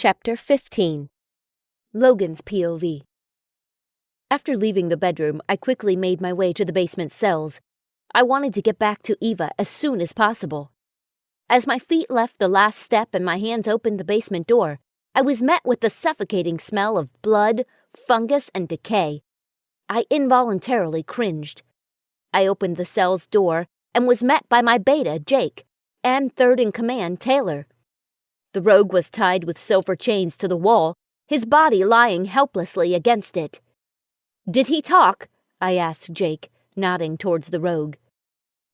Chapter 15. Logan's POV. After leaving the bedroom, I quickly made my way to the basement cells. I wanted to get back to Eva as soon as possible. As my feet left the last step and my hands opened the basement door, I was met with the suffocating smell of blood, fungus, and decay. I involuntarily cringed. I opened the cell's door and was met by my beta, Jake, and third-in-command, Taylor. The rogue was tied with silver chains to the wall, his body lying helplessly against it. "Did he talk?" I asked Jake, nodding towards the rogue.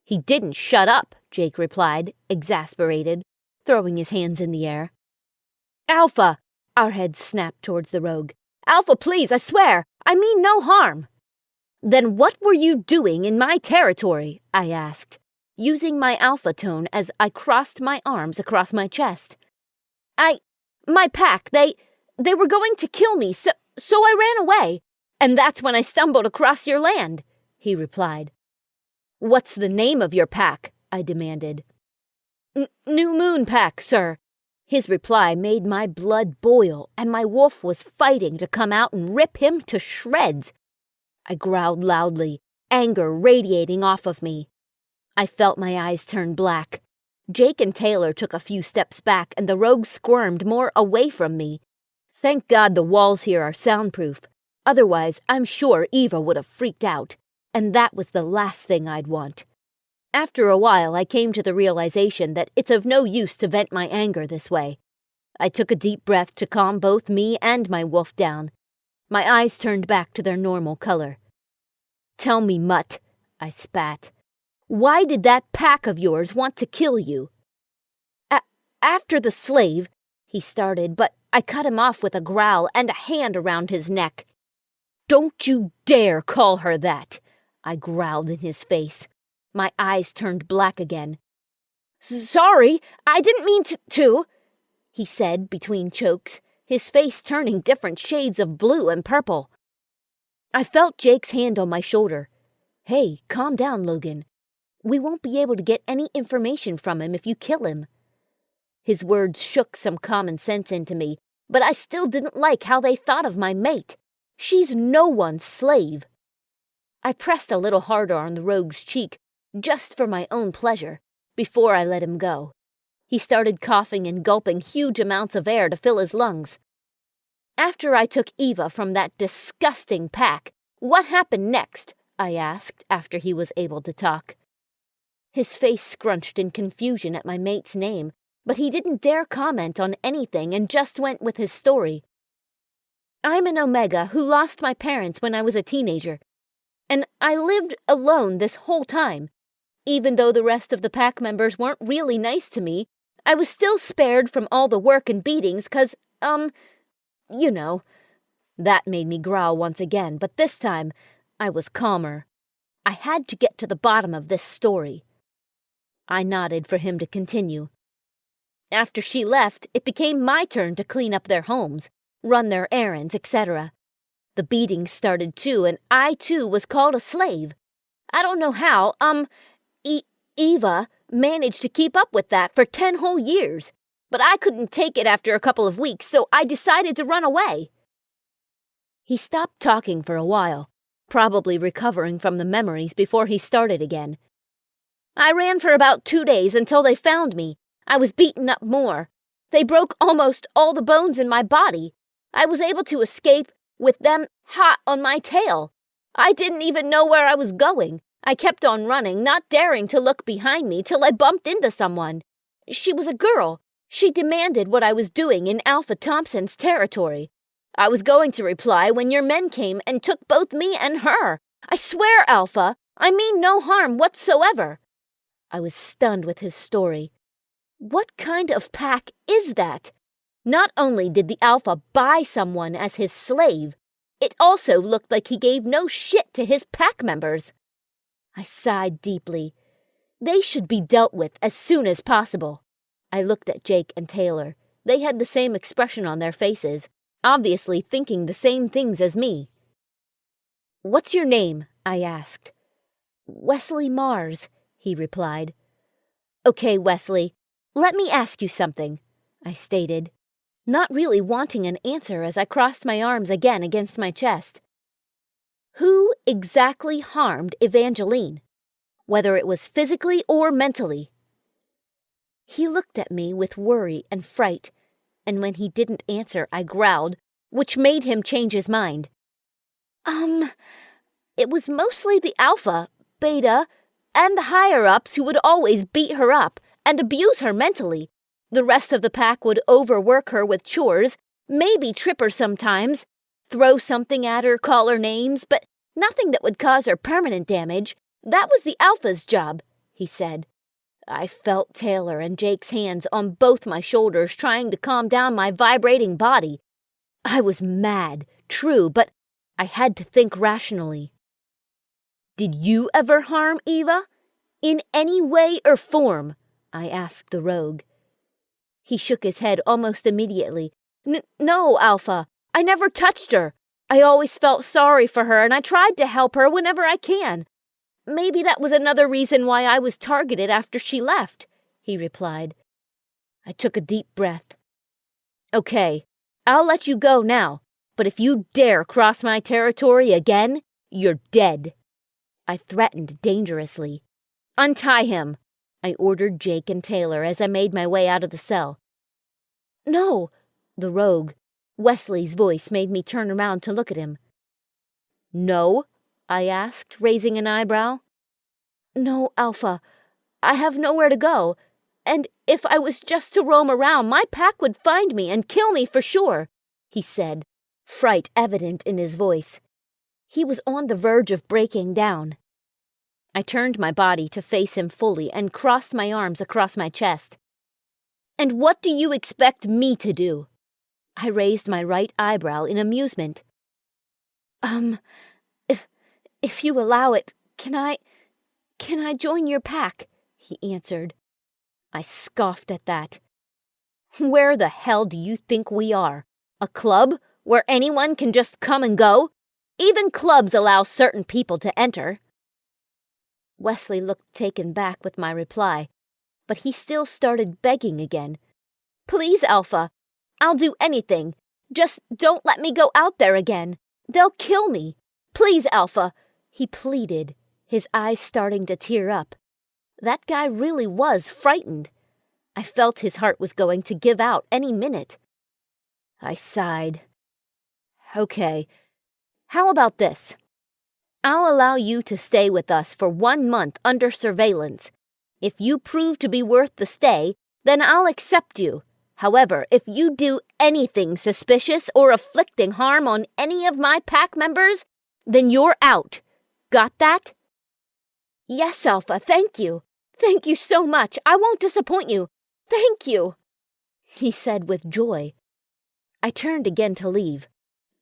"He didn't shut up," Jake replied, exasperated, throwing his hands in the air. "Alpha!" Our heads snapped towards the rogue. "Alpha, please, I swear! I mean no harm!" "Then what were you doing in my territory?" I asked, using my alpha tone as I crossed my arms across my chest. My pack, they were going to kill me, so I ran away, and that's when I stumbled across your land," he replied. "What's the name of your pack?" I demanded. New Moon Pack, sir." His reply made my blood boil, and my wolf was fighting to come out and rip him to shreds. I growled loudly, anger radiating off of me. I felt my eyes turn black. Jake and Taylor took a few steps back, and the rogue squirmed more away from me. Thank God the walls here are soundproof. Otherwise, I'm sure Eva would have freaked out, and that was the last thing I'd want. After a while, I came to the realization that it's of no use to vent my anger this way. I took a deep breath to calm both me and my wolf down. My eyes turned back to their normal color. "Tell me, Mutt," I spat. "Why did that pack of yours want to kill you?" After the slave," he started, but I cut him off with a growl and a hand around his neck. "Don't you dare call her that," I growled in his face. My eyes turned black again. "Sorry, I didn't mean to," he said between chokes, his face turning different shades of blue and purple. I felt Jake's hand on my shoulder. "Hey, calm down, Logan. We won't be able to get any information from him if you kill him." His words shook some common sense into me, but I still didn't like how they thought of my mate. She's no one's slave. I pressed a little harder on the rogue's cheek, just for my own pleasure, before I let him go. He started coughing and gulping huge amounts of air to fill his lungs. "After I took Eva from that disgusting pack, what happened next?" I asked after he was able to talk. His face scrunched in confusion at my mate's name, but he didn't dare comment on anything and just went with his story. "I'm an Omega who lost my parents when I was a teenager, and I lived alone this whole time. Even though the rest of the pack members weren't really nice to me, I was still spared from all the work and beatings 'cause, you know." That made me growl once again, but this time I was calmer. I had to get to the bottom of this story. I nodded for him to continue. "After she left, it became my turn to clean up their homes, run their errands, etc. The beatings started too, and I too was called a slave. I don't know how, Eva managed to keep up with that for 10 whole years, but I couldn't take it after a couple of weeks, so I decided to run away." He stopped talking for a while, probably recovering from the memories before he started again. "I ran for about 2 days until they found me. I was beaten up more. They broke almost all the bones in my body. I was able to escape with them hot on my tail. I didn't even know where I was going. I kept on running, not daring to look behind me till I bumped into someone. She was a girl. She demanded what I was doing in Alpha Thompson's territory. I was going to reply when your men came and took both me and her. I swear, Alpha, I mean no harm whatsoever." I was stunned with his story. What kind of pack is that? Not only did the Alpha buy someone as his slave, it also looked like he gave no shit to his pack members. I sighed deeply. They should be dealt with as soon as possible. I looked at Jake and Taylor. They had the same expression on their faces, obviously thinking the same things as me. "What's your name?" I asked. "Wesley Mars," he replied. "Okay, Wesley, let me ask you something," I stated. not really wanting an answer as I crossed my arms again against my chest. Who exactly harmed Evangeline, whether it was physically or mentally? He looked at me with worry and fright, and when he didn't answer, I growled, which made him change his mind. It was mostly the Alpha, Beta, and the higher-ups who would always beat her up and abuse her mentally. The rest of the pack would overwork her with chores, maybe trip her sometimes, throw something at her, call her names, but nothing that would cause her permanent damage. That was the Alpha's job, he said. I felt Taylor and Jake's hands on both my shoulders trying to calm down my vibrating body. I was mad, true, but I had to think rationally. Did you ever harm Eva? In any way or form? I asked the rogue. He shook his head almost immediately. No, Alpha. I never touched her. I always felt sorry for her, and I tried to help her whenever I can. Maybe that was another reason why I was targeted after she left, he replied. I took a deep breath. Okay, I'll let you go now, but if you dare cross my territory again, you're dead. I threatened dangerously. Untie him, I ordered Jake and Taylor as I made my way out of the cell. No, the rogue. Wesley's voice made me turn around to look at him. No? I asked, raising an eyebrow. No, Alpha. I have nowhere to go, and if I was just to roam around, my pack would find me and kill me for sure, he said, fright evident in his voice. He was on the verge of breaking down. I turned my body to face him fully and crossed my arms across my chest. And what do you expect me to do? I raised my right eyebrow in amusement. If you allow it, can I join your pack? He answered. I scoffed at that. Where the hell do you think we are? A club where anyone can just come and go? Even clubs allow certain people to enter. Wesley looked taken back with my reply, but he still started begging again. Please, Alpha, I'll do anything. Just don't let me go out there again. They'll kill me. Please, Alpha, he pleaded, his eyes starting to tear up. That guy really was frightened. I felt his heart was going to give out any minute. I sighed. Okay, how about this? I'll allow you to stay with us for 1 month under surveillance. If you prove to be worth the stay, then I'll accept you. However, if you do anything suspicious or afflicting harm on any of my pack members, then you're out. Got that? Yes, Alpha, thank you. Thank you so much. I won't disappoint you. Thank you, he said with joy. I turned again to leave.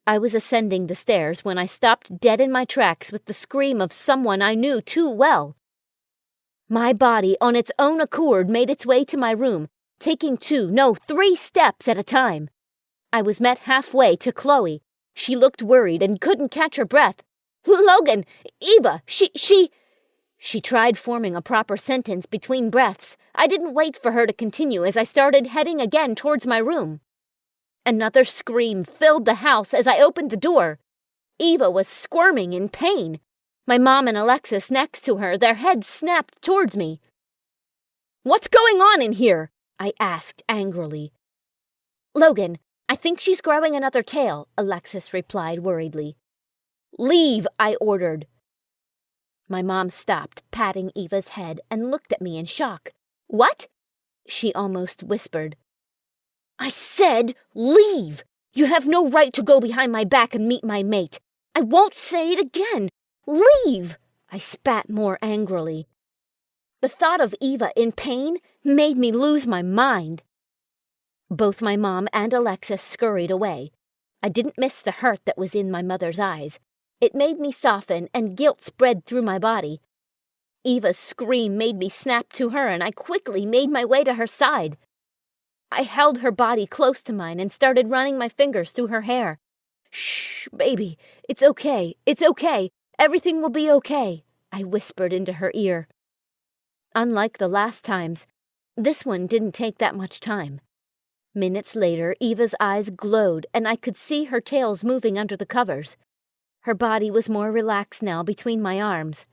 I was ascending the stairs when I stopped dead in my tracks with the scream of someone I knew too well. My body, on its own accord, made its way to my room, taking 3 steps at a time. I was met halfway to Chloe. She looked worried and couldn't catch her breath. Logan! Eva! She tried forming a proper sentence between breaths. I didn't wait for her to continue as I started heading again towards my room. Another scream filled the house as I opened the door. Eva was squirming in pain. My mom and Alexis next to her, their heads snapped towards me. What's going on in here? I asked angrily. Logan, I think she's growing another tail, Alexis replied worriedly. Leave, I ordered. My mom stopped, patting Eva's head, and looked at me in shock. What? She almost whispered. I said leave! You have no right to go behind my back and meet my mate. I won't say it again. Leave! I spat more angrily. The thought of Eva in pain made me lose my mind. Both my mom and Alexis scurried away. I didn't miss the hurt that was in my mother's eyes. It made me soften, and guilt spread through my body. Eva's scream made me snap to her, and I quickly made my way to her side. I held her body close to mine and started running my fingers through her hair. Shh, baby, it's okay, everything will be okay, I whispered into her ear. Unlike the last times, this one didn't take that much time. Minutes later, Eva's eyes glowed, and I could see her tails moving under the covers. Her body was more relaxed now between my arms.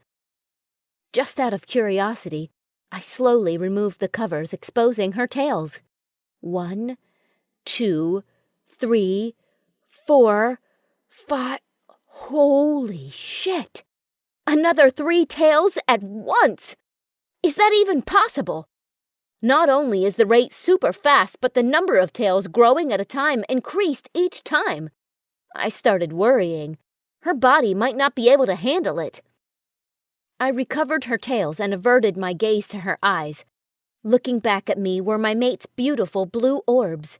Just out of curiosity, I slowly removed the covers, exposing her tails. 1, 2, 3, 4, 5. Holy shit! Another 3 tails at once! Is that even possible? Not only is the rate super fast, but the number of tails growing at a time increased each time. I started worrying. Her body might not be able to handle it. I recovered her tails and averted my gaze to her eyes. Looking back at me were my mate's beautiful blue orbs.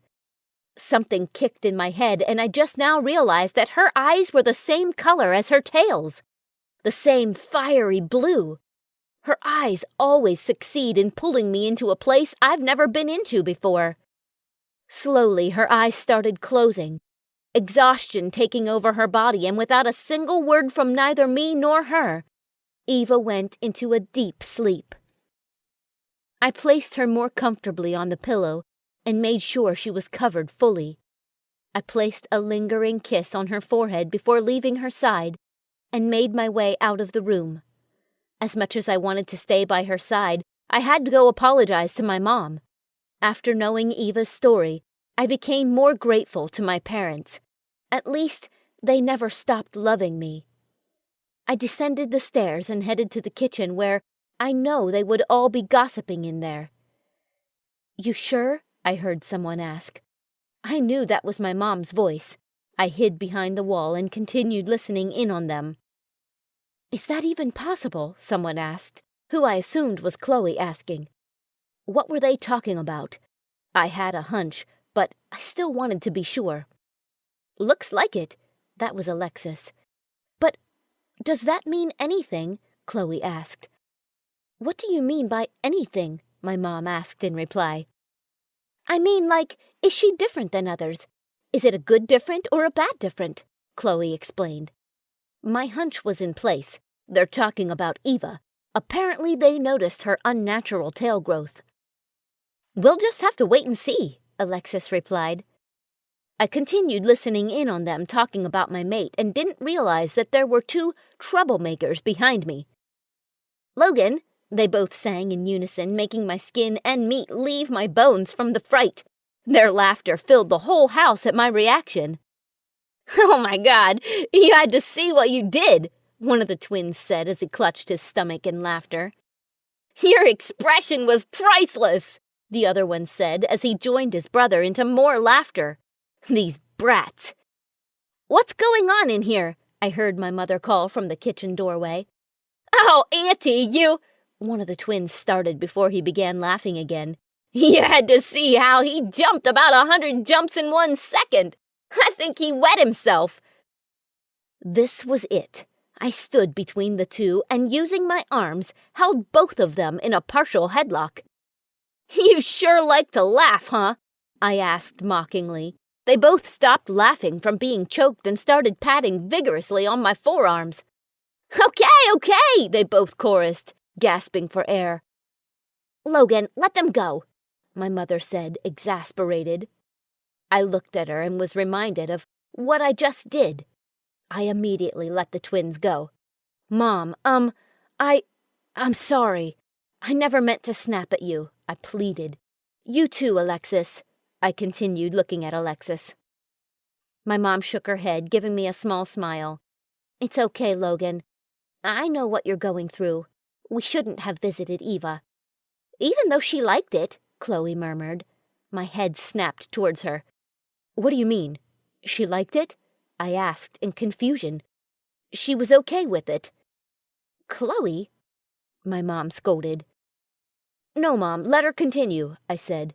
Something kicked in my head, and I just now realized that her eyes were the same color as her tails. The same fiery blue. Her eyes always succeed in pulling me into a place I've never been into before. Slowly, her eyes started closing, exhaustion taking over her body, and without a single word from neither me nor her, Eva went into a deep sleep. I placed her more comfortably on the pillow and made sure she was covered fully. I placed a lingering kiss on her forehead before leaving her side and made my way out of the room. As much as I wanted to stay by her side, I had to go apologize to my mom. After knowing Eva's story, I became more grateful to my parents. At least, they never stopped loving me. I descended the stairs and headed to the kitchen where I know they would all be gossiping in there. "You sure?" I heard someone ask. I knew that was my mom's voice. I hid behind the wall and continued listening in on them. "Is that even possible?" someone asked, who I assumed was Chloe asking. What were they talking about? I had a hunch, but I still wanted to be sure. "Looks like it," that was Alexis. "But does that mean anything?" Chloe asked. "What do you mean by anything?" my mom asked in reply. "I mean, like, is she different than others? Is it a good different or a bad different?" Chloe explained. My hunch was in place. They're talking about Eva. Apparently they noticed her unnatural tail growth. "We'll just have to wait and see," Alexis replied. I continued listening in on them talking about my mate and didn't realize that there were 2 troublemakers behind me. "Logan," they both sang in unison, making my skin and meat leave my bones from the fright. Their laughter filled the whole house at my reaction. "Oh my God, you had to see what you did," one of the twins said as he clutched his stomach in laughter. "Your expression was priceless," the other one said as he joined his brother into more laughter. These brats. "What's going on in here?" I heard my mother call from the kitchen doorway. "Oh, Auntie, you—" one of the twins started before he began laughing again. "You had to see how he jumped about 100 jumps in 1 second. I think he wet himself." This was it. I stood between the 2 and, using my arms, held both of them in a partial headlock. "You sure like to laugh, huh?" I asked mockingly. They both stopped laughing from being choked and started patting vigorously on my forearms. Okay, they both chorused, gasping for air. "Logan, let them go," my mother said, exasperated. I looked at her and was reminded of what I just did. I immediately let the twins go. "Mom, I'm sorry. I never meant to snap at you," I pleaded. "You too, Alexis," I continued, looking at Alexis. My mom shook her head, giving me a small smile. "It's okay, Logan. I know what you're going through. We shouldn't have visited Eva." "Even though she liked it," Chloe murmured. My head snapped towards her. "What do you mean? She liked it?" I asked in confusion. "She was okay with it." "Chloe?" my mom scolded. "No, Mom, let her continue," I said.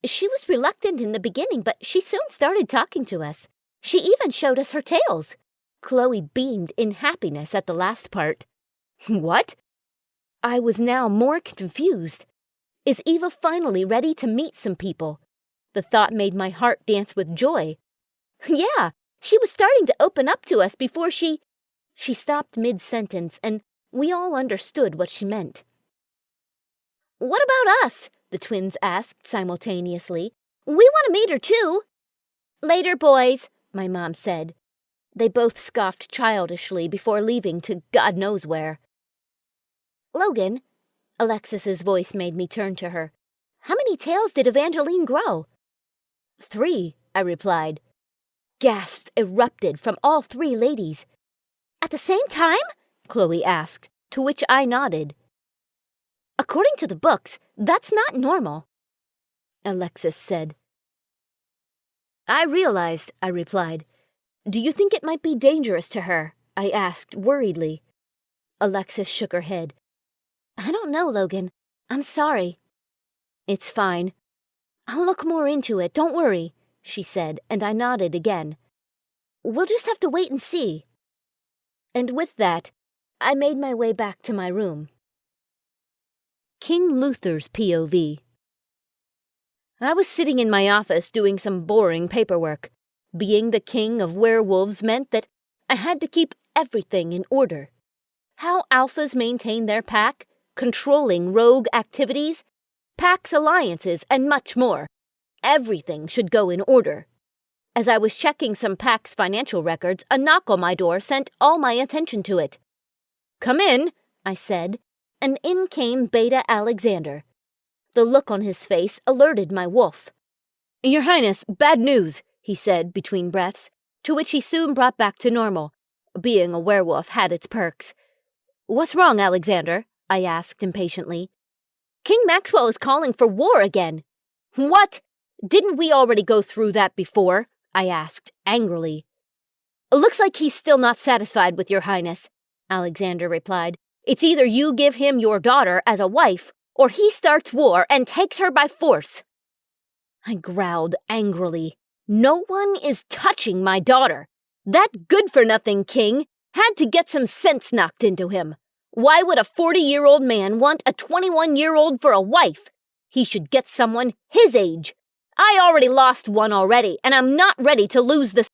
"She was reluctant in the beginning, but she soon started talking to us. She even showed us her tails." Chloe beamed in happiness at the last part. "What?" I was now more confused. Is Eva finally ready to meet some people? The thought made my heart dance with joy. "Yeah, she was starting to open up to us before she—" She stopped mid-sentence, and we all understood what she meant. "What about us?" the twins asked simultaneously. We want to meet her, too. Later, boys, my mom said. They both scoffed childishly before leaving to God knows where. Logan, Alexis's voice made me turn to her. How many tails did Evangeline grow? 3, I replied. Gasps erupted from all 3 ladies. At the same time? Chloe asked, to which I nodded. According to the books, that's not normal, Alexis said. I realized, I replied. Do you think it might be dangerous to her? I asked worriedly. Alexis shook her head. I don't know, Logan. I'm sorry. It's fine. I'll look more into it, don't worry, she said, and I nodded again. We'll just have to wait and see. And with that, I made my way back to my room. King Luther's POV. I was sitting in my office doing some boring paperwork. Being the king of werewolves meant that I had to keep everything in order. How alphas maintain their pack, controlling rogue activities, packs alliances, and much more. Everything should go in order. As I was checking some pack's financial records, a knock on my door sent all my attention to it. Come in, I said, and in came Beta Alexander. The look on his face alerted my wolf. Your Highness, bad news, he said between breaths, to which he soon brought back to normal. Being a werewolf had its perks. What's wrong, Alexander? I asked impatiently. King Maxwell is calling for war again. What? Didn't we already go through that before? I asked angrily. Looks like he's still not satisfied with your Highness, Alexander replied. It's either you give him your daughter as a wife, or he starts war and takes her by force. I growled angrily. No one is touching my daughter. That good-for-nothing king had to get some sense knocked into him. Why would a 40-year-old man want a 21-year-old for a wife? He should get someone his age. I already lost one already, and I'm not ready to lose the